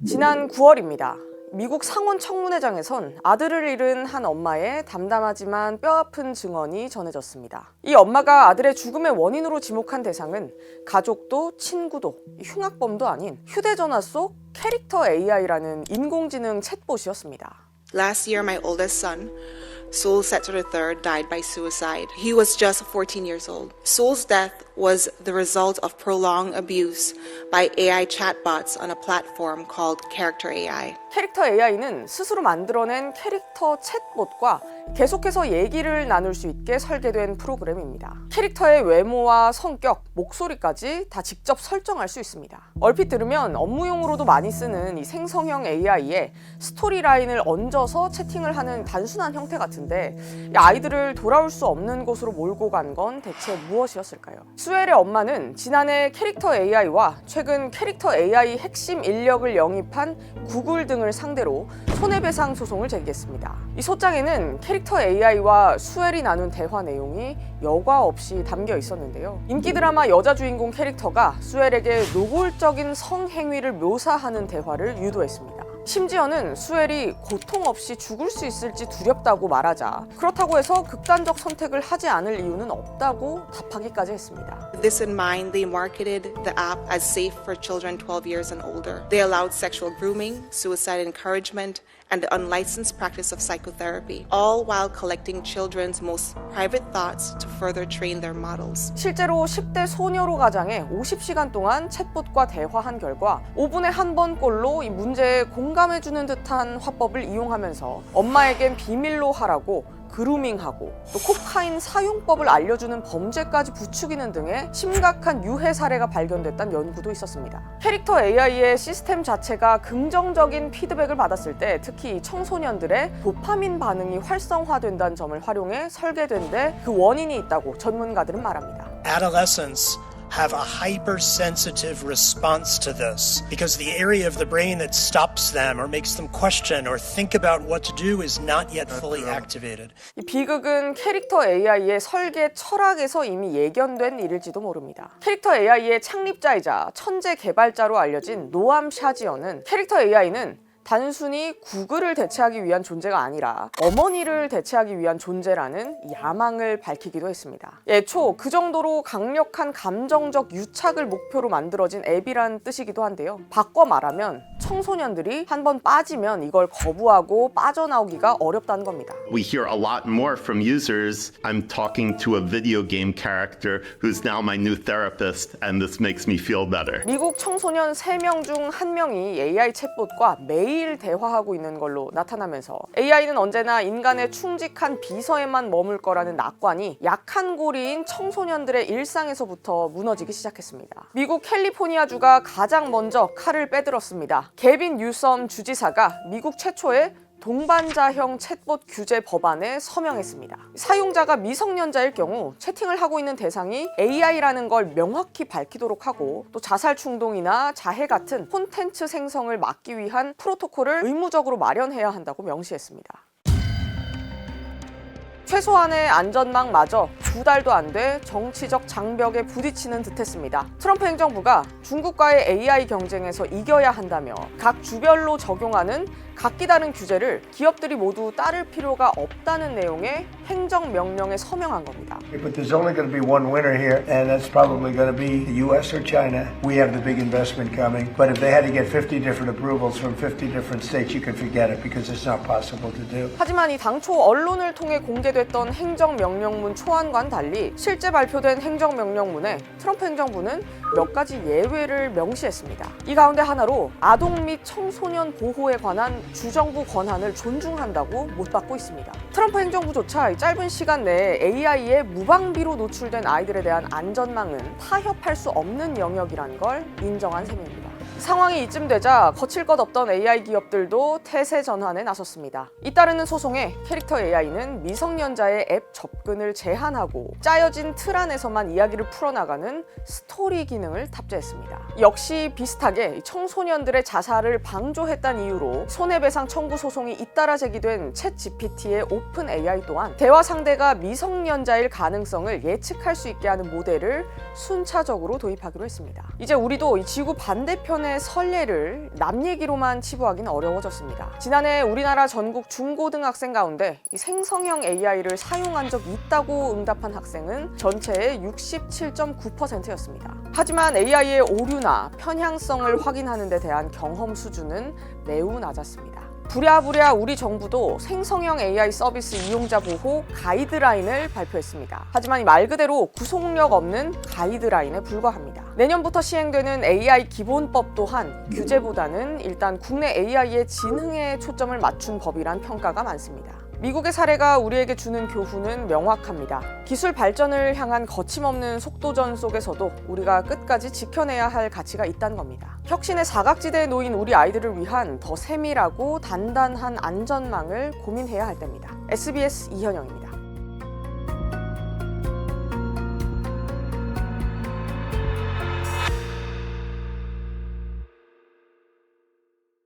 지난 9월입니다. 미국 상원 청문회장에선 아들을 잃은 한 엄마의 담담하지만 뼈아픈 증언이 전해졌습니다. 이 엄마가 아들의 죽음의 원인으로 지목한 대상은 가족도 친구도 흉악범도 아닌 휴대전화 속 캐릭터 AI라는 인공지능 챗봇이었습니다. Last year, my oldest son, Soul Setter III, died by suicide. He was just 14 years old. Soul's death was the result of prolonged abuse by AI chatbots on a platform called Character AI. 캐릭터 AI는 스스로 만들어낸 캐릭터 챗봇과 계속해서 얘기를 나눌 수 있게 설계된 프로그램입니다. 캐릭터의 외모와 성격, 목소리까지 다 직접 설정할 수 있습니다. 얼핏 들으면 업무용으로도 많이 쓰는 이 생성형 AI에 스토리라인을 얹어서 채팅을 하는 단순한 형태 같은데 이 아이들을 돌아올 수 없는 곳으로 몰고 간 건 대체 무엇이었을까요? 수엘의 엄마는 지난해 캐릭터 AI와 최근 캐릭터 AI 핵심 인력을 영입한 구글 등을 상대로 손해배상 소송을 제기했습니다. 이 소장에는 캐릭터 AI와 수엘이 나눈 대화 내용이 여과 없이 담겨 있었는데요. 인기 드라마 여자 주인공 캐릭터가 수엘에게 노골적인 성행위를 묘사하는 대화를 유도했습니다. 심지어는 수엘이 고통 없이 죽을 수 있을지 두렵다고 말하자 그렇다고 해서 극단적 선택을 하지 않을 이유는 없다고 답하기까지 했습니다. With this in mind, they marketed the app as safe for children 12 years and older. They allowed sexual grooming, suicide encouragement, and the unlicensed practice of psychotherapy, all while collecting children's most private thoughts to further train their models. 실제로 10대 소녀로 가장에 50시간 동안 챗봇과 대화한 결과 5분에 한 번꼴로 이 문제에 공감해주는 듯한 화법을 이용하면서 엄마에겐 비밀로 하라고 그루밍하고 또 코카인 사용법을 알려주는 범죄까지 부추기는 등의 심각한 유해 사례가 발견됐다는 연구도 있었습니다. 캐릭터 AI의 시스템 자체가 긍정적인 피드백을 받았을 때 특히 청소년들의 도파민 반응이 활성화된다는 점을 활용해 설계된 데 그 원인이 있다고 전문가들은 말합니다. Adolescents have a hypersensitive response to this because the area of the brain that stops them or makes them question or think about what to do is not yet fully activated. 이 비극은 캐릭터 AI의 설계 철학에서 이미 예견된 일일지도 모릅니다. 캐릭터 AI의 창립자이자 천재 개발자로 알려진 노암 샤지어는 캐릭터 AI는 단순히 구글을 대체하기 위한 존재가 아니라 어머니를 대체하기 위한 존재라는 야망을 밝히기도 했습니다. 애초 그 정도로 강력한 감정적 유착을 목표로 만들어진 앱이란 뜻이기도 한데요. 바꿔 말하면 청소년들이 한번 빠지면 이걸 거부하고 빠져나오기가 어렵다는 겁니다. We hear a lot more from users. I'm talking to a video game character who's now my new therapist and this makes me feel better. 미국 청소년 3명 중 1명이 AI 챗봇과 매일 대화하고 있는 걸로 나타나면서 AI는 언제나 인간의 충직한 비서에만 머물 거라는 낙관이 약한 고리인 청소년들의 일상에서부터 무너지기 시작했습니다. 미국 캘리포니아주가 가장 먼저 칼을 빼들었습니다. 개빈 뉴섬 주지사가 미국 최초의 동반자형 챗봇 규제 법안에 서명했습니다. 사용자가 미성년자일 경우 채팅을 하고 있는 대상이 AI라는 걸 명확히 밝히도록 하고 또 자살 충동이나 자해 같은 콘텐츠 생성을 막기 위한 프로토콜을 의무적으로 마련해야 한다고 명시했습니다. 최소한의 안전망마저 2달도 안 돼 정치적 장벽에 부딪히는 듯했습니다. 트럼프 행정부가 중국과의 AI 경쟁에서 이겨야 한다며 각 주별로 적용하는 각기 다른 규제를 기업들이 모두 따를 필요가 없다는 내용의 행정명령에 서명한 겁니다. But there's only going to be one winner here, and that's probably going to be the U.S. or China. We have the big investment coming, but if they had to get 50 different approvals from 50 different states, you could forget it because it's not possible to do. 하지만 이 당초 언론을 통해 공개됐던 행정명령문 초안과는 달리 실제 발표된 행정명령문에 트럼프 행정부는 몇 가지 예외를 명시했습니다. 이 가운데 하나로 아동 및 청소년 보호에 관한 주정부 권한을 존중한다고 못 받고 있습니다. 트럼프 행정부조차 짧은 시간 내에 AI에 무방비로 노출된 아이들에 대한 안전망은 타협할 수 없는 영역이라는 걸 인정한 셈입니다. 상황이 이쯤 되자 거칠 것 없던 AI 기업들도 태세 전환에 나섰습니다. 잇따르는 소송에 캐릭터 AI는 미성년자의 앱 접근을 제한하고 짜여진 틀 안에서만 이야기를 풀어나가는 스토리 기능을 탑재했습니다. 역시 비슷하게 청소년들의 자살을 방조했다는 이유로 손해배상 청구 소송이 잇따라 제기된 챗GPT의 오픈 AI 또한 대화 상대가 미성년자일 가능성을 예측할 수 있게 하는 모델을 순차적으로 도입하기로 했습니다. 이제 우리도 이 지구 반대편에 사건의 선례를 남 얘기로만 치부하기는 어려워졌습니다. 지난해 우리나라 전국 중고등학생 가운데 이 생성형 AI를 사용한 적 있다고 응답한 학생은 전체의 67.9%였습니다. 하지만 AI의 오류나 편향성을 확인하는 데 대한 경험 수준은 매우 낮았습니다. 부랴부랴 우리 정부도 생성형 AI 서비스 이용자 보호 가이드라인을 발표했습니다. 하지만 말 그대로 구속력 없는 가이드라인에 불과합니다. 내년부터 시행되는 AI 기본법 또한 규제보다는 일단 국내 AI의 진흥에 초점을 맞춘 법이란 평가가 많습니다. 미국의 사례가 우리에게 주는 교훈은 명확합니다. 기술 발전을 향한 거침없는 속도전 속에서도 우리가 끝까지 지켜내야 할 가치가 있다는 겁니다. 혁신의 사각지대에 놓인 우리 아이들을 위한 더 세밀하고 단단한 안전망을 고민해야 할 때입니다. SBS 이현영입니다.